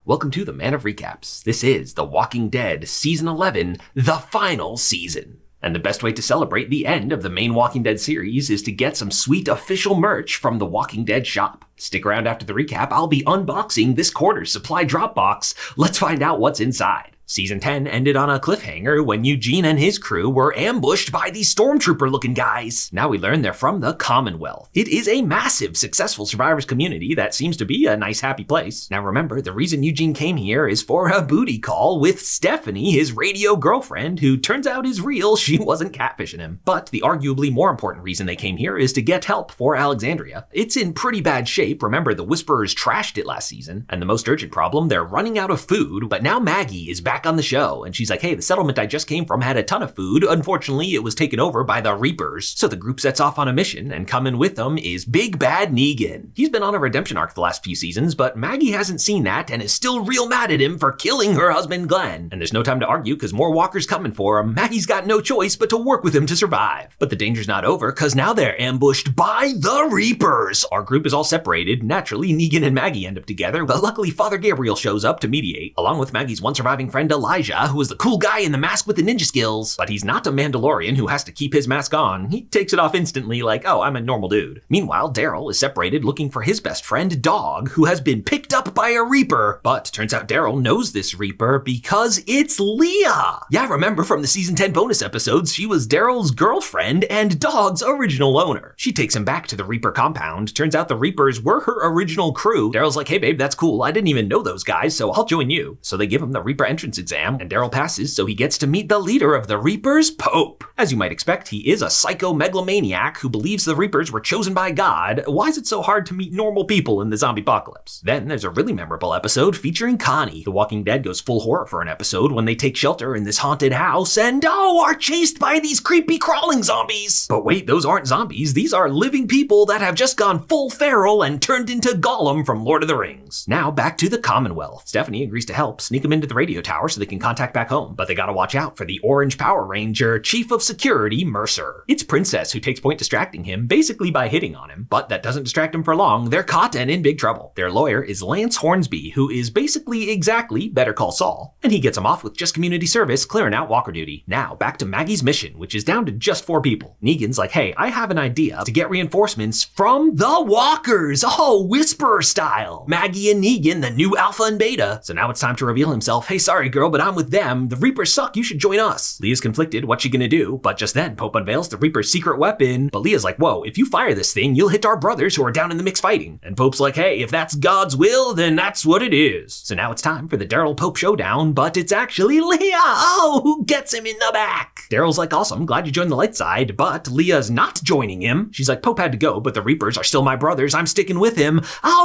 Welcome to the Man of Recaps. This is The Walking Dead Season 11, the final season. And the best way to celebrate the end of the main Walking Dead series is to get some sweet official merch from the Walking Dead Shop. Stick around after the recap, I'll be unboxing this quarter's supply drop box. Let's find out what's inside. Season 10 ended on a cliffhanger when Eugene and his crew were ambushed by these stormtrooper-looking guys. Now we learn they're from the Commonwealth. It is a massive, successful survivors community that seems to be a nice, happy place. Now remember, the reason Eugene came here is for a booty call with Stephanie, his radio girlfriend, who turns out is real. She wasn't catfishing him. But the arguably more important reason they came here is to get help for Alexandria. It's in pretty bad shape. Remember, the Whisperers trashed it last season. And the most urgent problem, they're running out of food. But now Maggie is back on the show, and she's like, hey, the settlement I just came from had a ton of food. Unfortunately, it was taken over by the Reapers. So the group sets off on a mission, and coming with them is Big Bad Negan. He's been on a redemption arc the last few seasons, but Maggie hasn't seen that and is still real mad at him for killing her husband Glenn. And there's no time to argue because more walkers coming for him. Maggie's got no choice but to work with him to survive. But the danger's not over because now they're ambushed by the Reapers. Our group is all separated. Naturally, Negan and Maggie end up together, but luckily Father Gabriel shows up to mediate, along with Maggie's one surviving friend Elijah, who is the cool guy in the mask with the ninja skills. But he's not a Mandalorian who has to keep his mask on. He takes it off instantly like, oh, I'm a normal dude. Meanwhile, Daryl is separated looking for his best friend, Dog, who has been picked up by a Reaper. But turns out Daryl knows this Reaper because it's Leah. Yeah, remember from the season 10 bonus episodes, she was Daryl's girlfriend and Dog's original owner. She takes him back to the Reaper compound. Turns out the Reapers were her original crew. Daryl's like, hey babe, that's cool. I didn't even know those guys, so I'll join you. So they give him the Reaper entrance exam, and Daryl passes, so he gets to meet the leader of the Reapers, Pope. As you might expect, he is a psycho megalomaniac who believes the Reapers were chosen by God. Why is it so hard to meet normal people in the zombie apocalypse? Then there's a really memorable episode featuring Connie. The Walking Dead goes full horror for an episode when they take shelter in this haunted house and are chased by these creepy crawling zombies. But wait, those aren't zombies. These are living people that have just gone full feral and turned into Gollum from Lord of the Rings. Now back to the Commonwealth. Stephanie agrees to help sneak them into the radio tower so they can contact back home, but they gotta watch out for the Orange Power Ranger, Chief of Security, Mercer. It's Princess who takes point distracting him, basically by hitting on him, but that doesn't distract him for long. They're caught and in big trouble. Their lawyer is Lance Hornsby, who is basically exactly Better Call Saul, and he gets them off with just community service, clearing out walker duty. Now, back to Maggie's mission, which is down to just 4 people. Negan's like, hey, I have an idea to get reinforcements from the walkers. Oh, Whisperer style. Maggie and Negan, the new alpha and beta. So now it's time to reveal himself. Hey, sorry girl, but I'm with them. The Reapers suck, you should join us. Leah's conflicted, what's she gonna do? But just then, Pope unveils the Reaper's secret weapon. But Leah's like, whoa, if you fire this thing, you'll hit our brothers who are down in the mix fighting. And Pope's like, hey, if that's God's will, then that's what it is. So now it's time for the Daryl Pope showdown, but it's actually Leah, who gets him in the back. Daryl's like, awesome, glad you joined the light side, but Leah's not joining him. She's like, Pope had to go, but the Reapers are still my brothers, I'm sticking with him.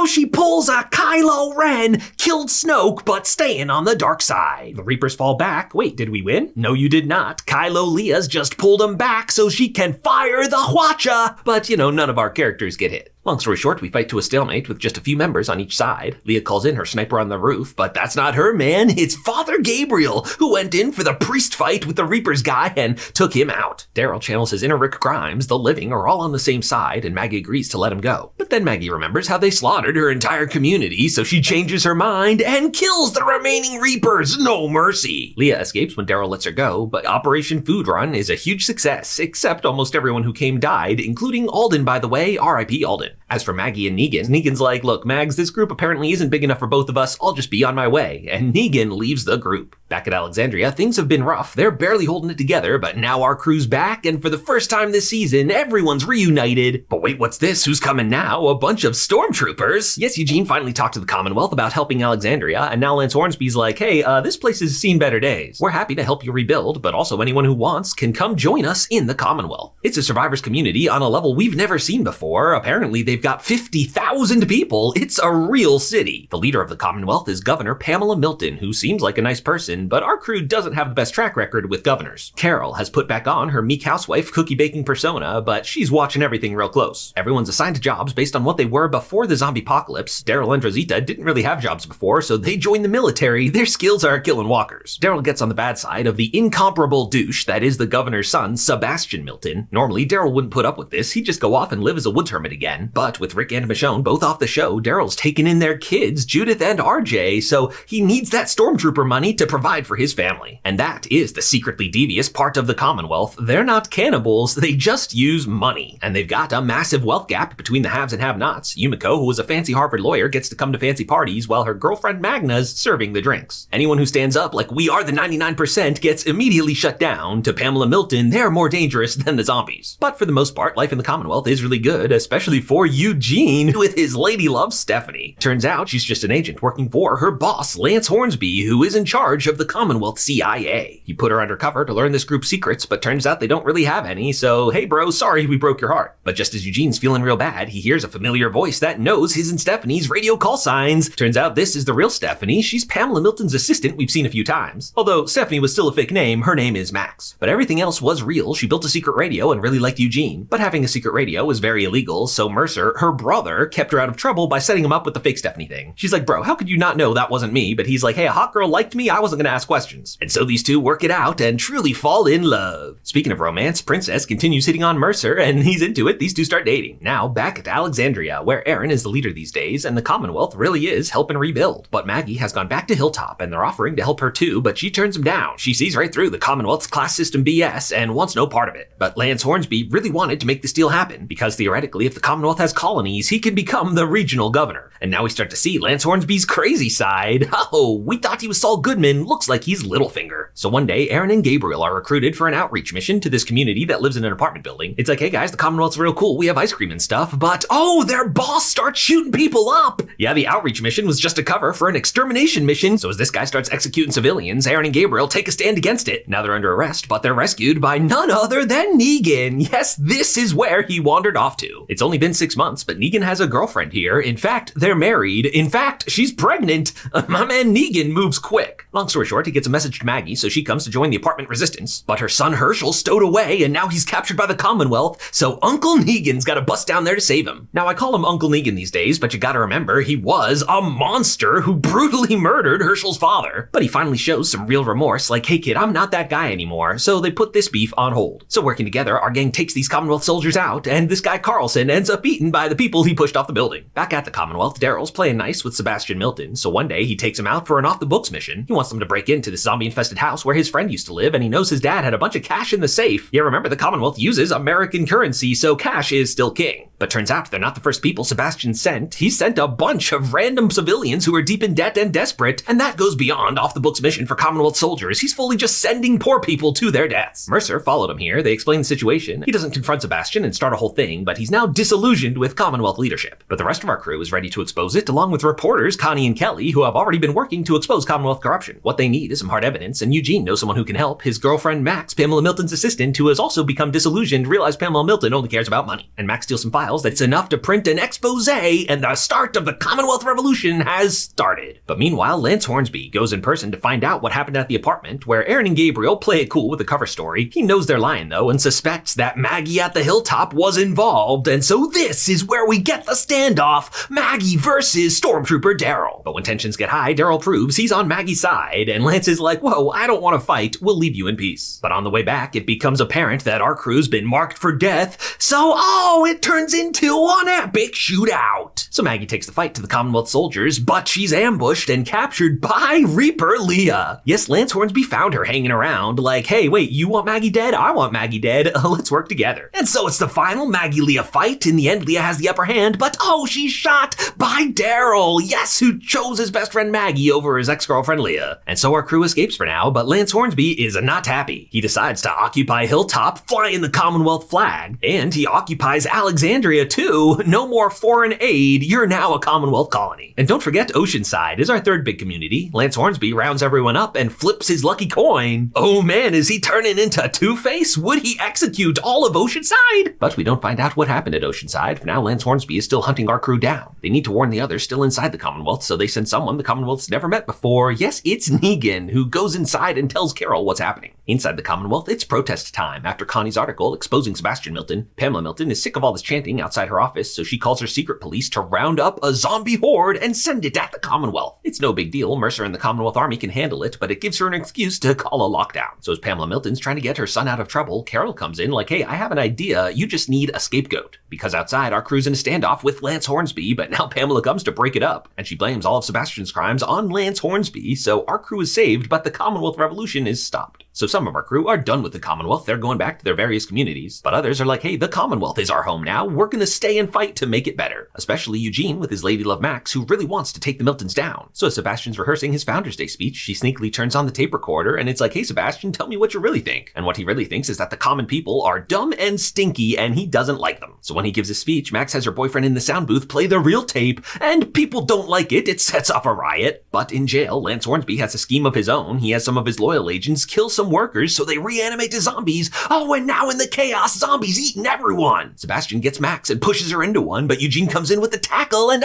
She pulls a Kylo Ren, killed Snoke, but staying on the dark side. The Reapers fall back. Wait, did we win? No, you did not. Kylo Leah's just pulled him back so she can fire the Hwacha. But, none of our characters get hit. Long story short, we fight to a stalemate with just a few members on each side. Leah calls in her sniper on the roof, but that's not her, man. It's Father Gabriel, who went in for the priest fight with the Reapers guy and took him out. Daryl channels his inner Rick Grimes. The living are all on the same side, and Maggie agrees to let him go. But then Maggie remembers how they slaughtered her entire community, so she changes her mind and kills the remaining Reapers. No mercy. Leah escapes when Daryl lets her go, but Operation Food Run is a huge success, except almost everyone who came died, including Alden, by the way. R.I.P. Alden. As for Maggie and Negan, Negan's like, look, Mags, this group apparently isn't big enough for both of us. I'll just be on my way. And Negan leaves the group. Back at Alexandria, things have been rough. They're barely holding it together, but now our crew's back, and for the first time this season, everyone's reunited. But wait, what's this? Who's coming now? A bunch of stormtroopers? Yes, Eugene finally talked to the Commonwealth about helping Alexandria, and now Lance Hornsby's like, hey, this place has seen better days. We're happy to help you rebuild, but also anyone who wants can come join us in the Commonwealth. It's a survivors community on a level we've never seen before. Apparently, they've got 50,000 people. It's a real city. The leader of the Commonwealth is Governor Pamela Milton, who seems like a nice person, but our crew doesn't have the best track record with governors. Carol has put back on her meek housewife cookie baking persona, but she's watching everything real close. Everyone's assigned jobs based on what they were before the zombie apocalypse. Daryl and Rosita didn't really have jobs before, so they joined the military. Their skills are killing walkers. Daryl gets on the bad side of the incomparable douche that is the governor's son, Sebastian Milton. Normally, Daryl wouldn't put up with this. He'd just go off and live as a woods hermit again. But with Rick and Michonne both off the show, Daryl's taken in their kids, Judith and RJ, so he needs that stormtrooper money to provide for his family. And that is the secretly devious part of the Commonwealth. They're not cannibals, they just use money. And they've got a massive wealth gap between the haves and have-nots. Yumiko, who is a fancy Harvard lawyer, gets to come to fancy parties while her girlfriend Magna's serving the drinks. Anyone who stands up like we are the 99% gets immediately shut down. To Pamela Milton, they're more dangerous than the zombies. But for the most part, life in the Commonwealth is really good, especially for Eugene with his lady love Stephanie. Turns out she's just an agent working for her boss, Lance Hornsby, who is in charge of the Commonwealth CIA. He put her undercover to learn this group's secrets, but turns out they don't really have any, so hey bro, sorry we broke your heart. But just as Eugene's feeling real bad, he hears a familiar voice that knows his and Stephanie's radio call signs. Turns out this is the real Stephanie. She's Pamela Milton's assistant we've seen a few times. Although Stephanie was still a fake name, her name is Max. But everything else was real. She built a secret radio and really liked Eugene. But having a secret radio was very illegal, so Mercer, her brother, kept her out of trouble by setting him up with the fake Stephanie thing. She's like, bro, how could you not know that wasn't me? But he's like, hey, a hot girl liked me, I wasn't gonna ask questions. And so these two work it out and truly fall in love. Speaking of romance, Princess continues hitting on Mercer and he's into it. These two start dating. Now back at Alexandria, where Aaron is the leader these days and the Commonwealth really is helping rebuild. But Maggie has gone back to Hilltop and they're offering to help her too, but she turns him down. She sees right through the Commonwealth's class system BS and wants no part of it. But Lance Hornsby really wanted to make this deal happen because theoretically, if the Commonwealth has colonies, he can become the regional governor. And now we start to see Lance Hornsby's crazy side. Oh, we thought he was Saul Goodman, looks like he's Littlefinger. So one day, Aaron and Gabriel are recruited for an outreach mission to this community that lives in an apartment building. It's like, hey guys, the Commonwealth's real cool, we have ice cream and stuff, but oh, their boss starts shooting people up. Yeah, the outreach mission was just a cover for an extermination mission, so as this guy starts executing civilians, Aaron and Gabriel take a stand against it. Now they're under arrest, but they're rescued by none other than Negan. Yes, this is where he wandered off to. It's only been 6 months, but Negan has a girlfriend here. In fact, they're married. In fact, she's pregnant. My man Negan moves quick. Long story short, he gets a message to Maggie, so she comes to join the apartment resistance. But her son Herschel stowed away, and now he's captured by the Commonwealth, so Uncle Negan's gotta bust down there to save him. Now, I call him Uncle Negan these days, but you gotta remember, he was a monster who brutally murdered Herschel's father. But he finally shows some real remorse, like, hey kid, I'm not that guy anymore, so they put this beef on hold. So working together, our gang takes these Commonwealth soldiers out, and this guy Carlson ends up eaten by the people he pushed off the building. Back at the Commonwealth, Daryl's playing nice with Sebastian Milton, so one day he takes him out for an off-the-books mission. He wants them to break into this zombie-infested house where his friend used to live, and he knows his dad had a bunch of cash in the safe. Yeah, remember, the Commonwealth uses American currency, so cash is still king. But turns out they're not the first people Sebastian sent. He sent a bunch of random civilians who are deep in debt and desperate, and that goes beyond off-the-books mission for Commonwealth soldiers. He's fully just sending poor people to their deaths. Mercer followed him here. They explain the situation. He doesn't confront Sebastian and start a whole thing, but he's now disillusioned with Commonwealth leadership. But the rest of our crew is ready to expose it, along with reporters Connie and Kelly, who have already been working to expose Commonwealth corruption. What they need is some hard evidence, and Eugene knows someone who can help. His girlfriend Max, Pamela Milton's assistant, who has also become disillusioned, realized Pamela Milton only cares about money. And Max steals some files that's enough to print an expose, and the start of the Commonwealth Revolution has started. But meanwhile, Lance Hornsby goes in person to find out what happened at the apartment, where Aaron and Gabriel play it cool with the cover story. He knows they're lying though, and suspects that Maggie at the Hilltop was involved, and so this is where we get the standoff, Maggie versus Stormtrooper Daryl. But when tensions get high, Daryl proves he's on Maggie's side, and Lance is like, whoa, I don't want to fight, we'll leave you in peace. But on the way back, it becomes apparent that our crew's been marked for death, so it turns into an epic shootout. So Maggie takes the fight to the Commonwealth soldiers, but she's ambushed and captured by Reaper Leah. Yes, Lance Hornsby found her hanging around, like, hey, wait, you want Maggie dead? I want Maggie dead. Let's work together. And so it's the final Maggie-Leah fight. In the end, Leah has the upper hand, but she's shot by Daryl. Yes, who chose his best friend Maggie over his ex-girlfriend Leah. And so our crew escapes for now, but Lance Hornsby is not happy. He decides to occupy Hilltop, flying the Commonwealth flag, and he occupies Alexandria too. No more foreign aid. You're now a Commonwealth colony. And don't forget, Oceanside is our third big community. Lance Hornsby rounds everyone up and flips his lucky coin. Oh man, is he turning into Two-Face? Would he execute all of Oceanside? But we don't find out what happened at Oceanside. For now, Lance Hornsby is still hunting our crew down. They need to warn the others still inside the Commonwealth, so they send someone the Commonwealth's never met before. Yes, it's Negan, who goes inside and tells Carol what's happening. Inside the Commonwealth, it's protest time. After Connie's article exposing Sebastian Milton, Pamela Milton is sick of all this chanting outside her office, so she calls her secret police to round up a zombie horde and send it at the Commonwealth. It's no big deal, Mercer and the Commonwealth Army can handle it, but it gives her an excuse to call a lockdown. So as Pamela Milton's trying to get her son out of trouble, Carol comes in like, hey, I have an idea, you just need a scapegoat. Because outside, our crew's in a standoff with Lance Hornsby, but now Pamela comes to break it up, and she blames all of Sebastian's crimes on Lance Hornsby, so our crew is saved, but the Commonwealth Revolution is stopped. So some of our crew are done with the Commonwealth, they're going back to their various communities, but others are like, hey, the Commonwealth is our home now, we're gonna stay and fight to make it better. Especially Eugene with his lady love Max, who really wants to take the Miltons down. So as Sebastian's rehearsing his Founders Day speech, she sneakily turns on the tape recorder, and it's like, hey Sebastian, tell me what you really think. And what he really thinks is that the common people are dumb and stinky, and he doesn't like them. So when he gives his speech, Max has her boyfriend in the sound booth play the real tape, and people don't like it, it sets off a riot. But in jail, Lance Hornsby has a scheme of his own. He has some of his loyal agents kill some workers so they reanimate to zombies. Oh, and now in the chaos, zombies eating everyone. Sebastian gets Max and pushes her into one, but Eugene comes in with the tackle and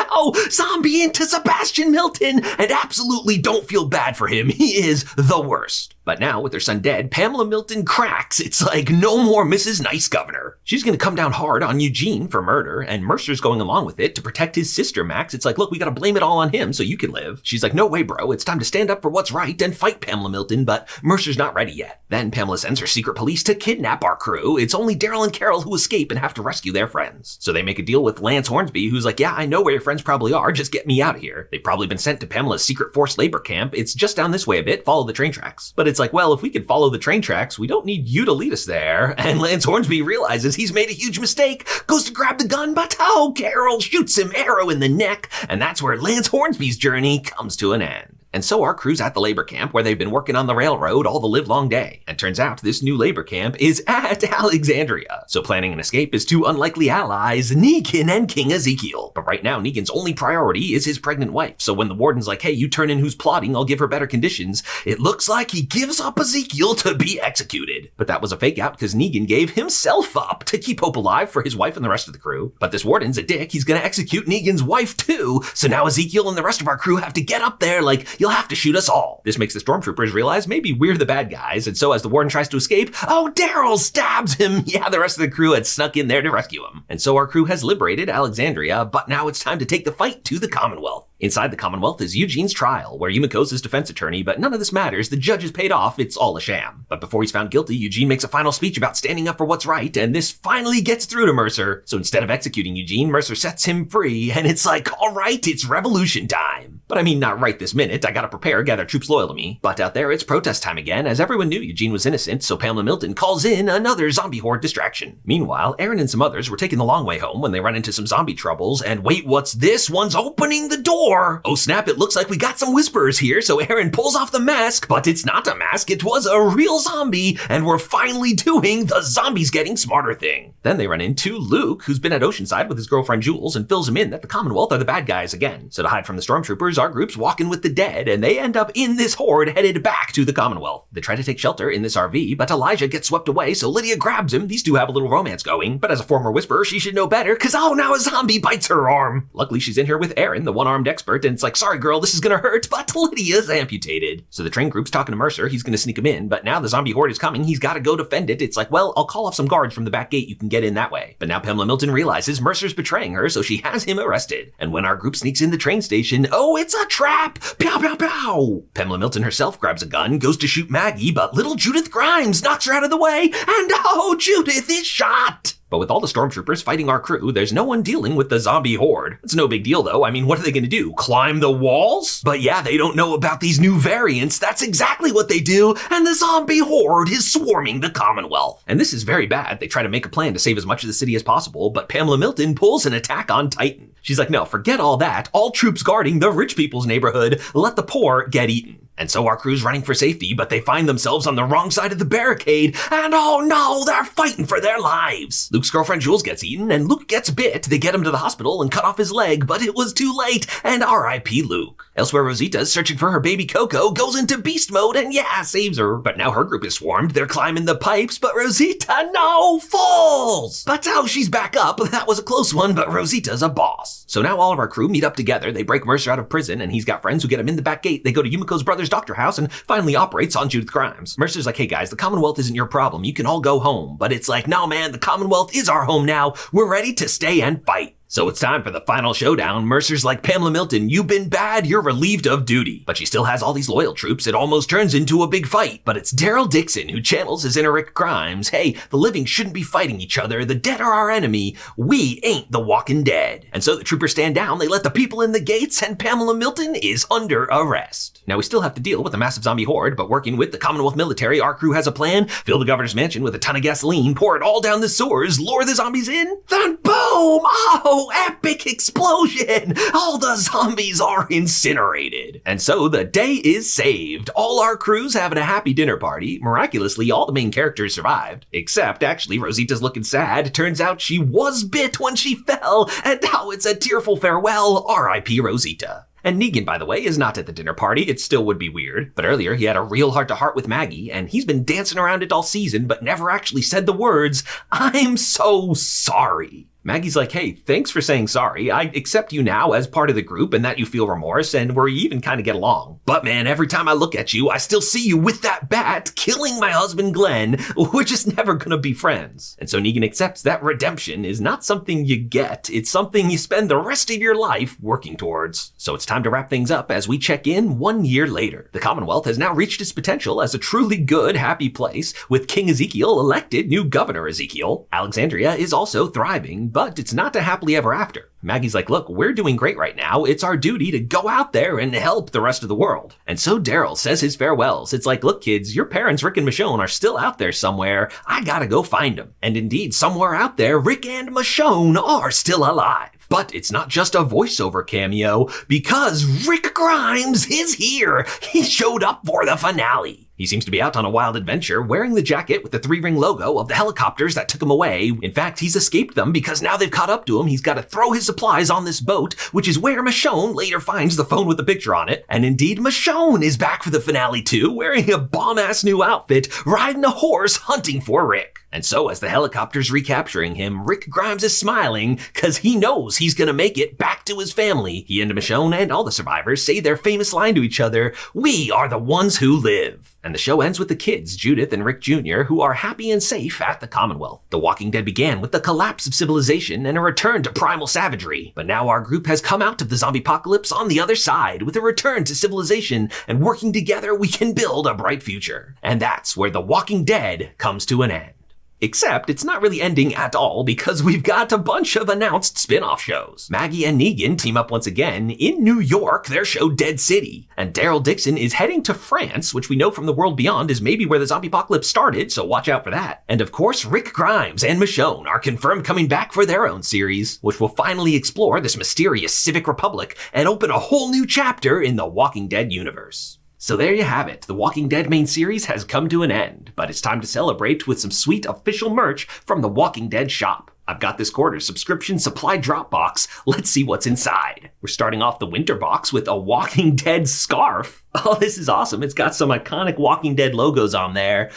zombie into Sebastian Milton, and absolutely don't feel bad for him. He is the worst. But now, with her son dead, Pamela Milton cracks. It's like, no more Mrs. Nice Governor. She's gonna come down hard on Eugene for murder, and Mercer's going along with it to protect his sister Max. It's like, look, we gotta blame it all on him so you can live. She's like, no way, bro, it's time to stand up for what's right and fight Pamela Milton, but Mercer's not ready yet. Then Pamela sends her secret police to kidnap our crew. It's only Daryl and Carol who escape and have to rescue their friends. So they make a deal with Lance Hornsby, who's like, yeah, I know where your friends probably are, just get me out of here. They've probably been sent to Pamela's secret forced labor camp. It's just down this way a bit, follow the train tracks. But it's like, well, if we could follow the train tracks, we don't need you to lead us there. And Lance Hornsby realizes he's made a huge mistake, goes to grab the gun, but Carol shoots him arrow in the neck, and that's where Lance Hornsby's journey comes to an end. And so our crew's at the labor camp where they've been working on the railroad all the livelong day. And turns out this new labor camp is at Alexandria. So planning an escape is two unlikely allies, Negan and King Ezekiel. But right now, Negan's only priority is his pregnant wife. So when the warden's like, hey, you turn in who's plotting, I'll give her better conditions, it looks like he gives up Ezekiel to be executed. But that was a fake out because Negan gave himself up to keep hope alive for his wife and the rest of the crew. But this warden's a dick, he's gonna execute Negan's wife too. So now Ezekiel and the rest of our crew have to get up there like, you'll have to shoot us all. This makes the stormtroopers realize maybe we're the bad guys, and so as the warden tries to escape, Daryl stabs him. Yeah, the rest of the crew had snuck in there to rescue him. And so our crew has liberated Alexandria, but now it's time to take the fight to the Commonwealth. Inside the Commonwealth is Eugene's trial, where Yumiko's his defense attorney, but none of this matters. The judge is paid off, it's all a sham. But before he's found guilty, Eugene makes a final speech about standing up for what's right, and this finally gets through to Mercer. So instead of executing Eugene, Mercer sets him free, and it's like, all right, it's revolution time. But I mean, not right this minute, I gotta prepare, gather troops loyal to me. But out there, it's protest time again, as everyone knew Eugene was innocent, so Pamela Milton calls in another zombie horde distraction. Meanwhile, Aaron and some others were taking the long way home when they run into some zombie troubles, and wait, what's this? One's opening the door! Oh snap, it looks like we got some whisperers here, so Aaron pulls off the mask, but it's not a mask, it was a real zombie, and we're finally doing the zombies getting smarter thing. Then they run into Luke, who's been at Oceanside with his girlfriend Jules, and fills him in that the Commonwealth are the bad guys again. So to hide from the stormtroopers, our group's walking with the dead, and they end up in this horde headed back to the Commonwealth. They try to take shelter in this RV, but Elijah gets swept away, so Lydia grabs him. These two have a little romance going, but as a former whisperer, she should know better, cause now a zombie bites her arm. Luckily, she's in here with Aaron, the one-armed expert, and it's like, sorry girl, this is gonna hurt, but Lydia's amputated. So the train group's talking to Mercer, he's gonna sneak him in, but now the zombie horde is coming, he's gotta go defend it. It's like, well, I'll call off some guards from the back gate, you can get in that way. But now Pamela Milton realizes Mercer's betraying her, so she has him arrested. And when our group sneaks in the train station, it's a trap! Pow, pow, pow! Pamela Milton herself grabs a gun, goes to shoot Maggie, but little Judith Grimes knocks her out of the way, and Judith is shot! But with all the stormtroopers fighting our crew, there's no one dealing with the zombie horde. It's no big deal though. I mean, what are they gonna do? Climb the walls? But yeah, they don't know about these new variants. That's exactly what they do. And the zombie horde is swarming the Commonwealth. And this is very bad. They try to make a plan to save as much of the city as possible, but Pamela Milton pulls an attack on Titan. She's like, no, forget all that. All troops guarding the rich people's neighborhood. Let the poor get eaten. And so our crew's running for safety, but they find themselves on the wrong side of the barricade, and oh no, they're fighting for their lives. Luke's girlfriend Jules gets eaten, and Luke gets bit. They get him to the hospital and cut off his leg, but it was too late, and R.I.P. Luke. Elsewhere, Rosita's searching for her baby Coco, goes into beast mode, and yeah, saves her. But now her group is swarmed, they're climbing the pipes, but Rosita, no, falls! But she's back up. That was a close one, but Rosita's a boss. So now all of our crew meet up together, they break Mercer out of prison, and he's got friends who get him in the back gate. They go to Yumiko's brother's doctor house and finally operates on Judith Grimes. Mercer's like, hey guys, the Commonwealth isn't your problem. You can all go home. But it's like, no man, the Commonwealth is our home now. We're ready to stay and fight. So it's time for the final showdown. Mercer's like, Pamela Milton, you've been bad, you're relieved of duty. But she still has all these loyal troops, it almost turns into a big fight. But it's Daryl Dixon who channels his inner Rick Grimes. Hey, the living shouldn't be fighting each other, the dead are our enemy, we ain't the walking dead. And so the troopers stand down, they let the people in the gates, and Pamela Milton is under arrest. Now we still have to deal with the massive zombie horde, but working with the Commonwealth military, our crew has a plan. Fill the governor's mansion with a ton of gasoline, pour it all down the sewers, lure the zombies in, then boom! Oh! Epic explosion! All the zombies are incinerated. And so the day is saved. All our crew's having a happy dinner party. Miraculously, all the main characters survived. Except, actually, Rosita's looking sad. Turns out she was bit when she fell, and now it's a tearful farewell. R.I.P. Rosita. And Negan, by the way, is not at the dinner party. It still would be weird. But earlier, he had a real heart-to-heart with Maggie, and he's been dancing around it all season, but never actually said the words, I'm so sorry. Maggie's like, hey, thanks for saying sorry. I accept you now as part of the group and that you feel remorse and we even kind of get along. But man, every time I look at you, I still see you with that bat killing my husband Glenn. We're just never gonna be friends. And so Negan accepts that redemption is not something you get. It's something you spend the rest of your life working towards. So it's time to wrap things up as we check in 1 year later. The Commonwealth has now reached its potential as a truly good, happy place with King Ezekiel elected new Governor Ezekiel. Alexandria is also thriving, but it's not a happily ever after. Maggie's like, look, we're doing great right now. It's our duty to go out there and help the rest of the world. And so Daryl says his farewells. It's like, look kids, your parents Rick and Michonne are still out there somewhere. I gotta go find them. And indeed, somewhere out there, Rick and Michonne are still alive. But it's not just a voiceover cameo, because Rick Grimes is here. He showed up for the finale. He seems to be out on a wild adventure, wearing the jacket with the 3-ring logo of the helicopters that took him away. In fact, he's escaped them because now they've caught up to him. He's got to throw his supplies on this boat, which is where Michonne later finds the phone with the picture on it. And indeed, Michonne is back for the finale too, wearing a bomb-ass new outfit, riding a horse, hunting for Rick. And so as the helicopter's recapturing him, Rick Grimes is smiling because he knows he's gonna make it back to his family. He and Michonne and all the survivors say their famous line to each other, "We are the ones who live." And the show ends with the kids, Judith and Rick Jr., who are happy and safe at the Commonwealth. The Walking Dead began with the collapse of civilization and a return to primal savagery. But now our group has come out of the zombie apocalypse on the other side with a return to civilization, and working together we can build a bright future. And that's where The Walking Dead comes to an end. Except it's not really ending at all because we've got a bunch of announced spin-off shows. Maggie and Negan team up once again in New York, their show Dead City. And Daryl Dixon is heading to France, which we know from The World Beyond is maybe where the zombie apocalypse started, so watch out for that. And of course, Rick Grimes and Michonne are confirmed coming back for their own series, which will finally explore this mysterious Civic Republic and open a whole new chapter in the Walking Dead universe. So there you have it. The Walking Dead main series has come to an end, but it's time to celebrate with some sweet official merch from the Walking Dead Shop. I've got this quarter's subscription supply drop box. Let's see what's inside. We're starting off the winter box with a Walking Dead scarf. Oh, this is awesome. It's got some iconic Walking Dead logos on there.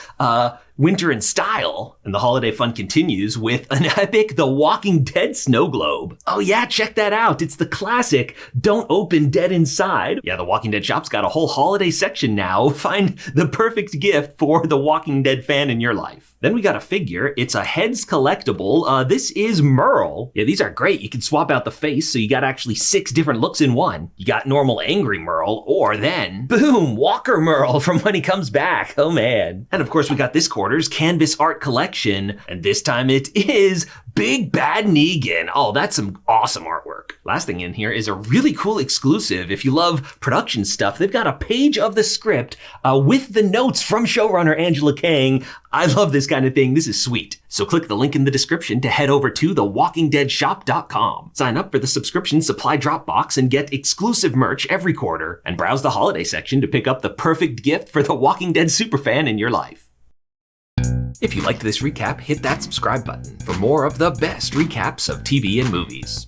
Winter in style. And the holiday fun continues with an epic The Walking Dead snow globe. Oh yeah, check that out. It's the classic Don't Open Dead Inside. Yeah, the Walking Dead shop's got a whole holiday section now. Find the perfect gift for the Walking Dead fan in your life. Then we got a figure. It's a Heads collectible. This is Merle. Yeah, these are great. You can swap out the face, so you got actually 6 different looks in one. You got normal angry Merle, or then, boom, Walker Merle from when he comes back. Oh man. And of course we got this quarter's canvas art collection, and this time it is Big Bad Negan. Oh, that's some awesome artwork. Last thing in here is a really cool exclusive. If you love production stuff, they've got a page of the script with the notes from showrunner Angela Kang. I love this kind of thing. This is sweet. So click the link in the description to head over to thewalkingdeadshop.com. Sign up for the subscription supply drop box and get exclusive merch every quarter, and browse the holiday section to pick up the perfect gift for the Walking Dead superfan in your life. If you liked this recap, hit that subscribe button for more of the best recaps of TV and movies.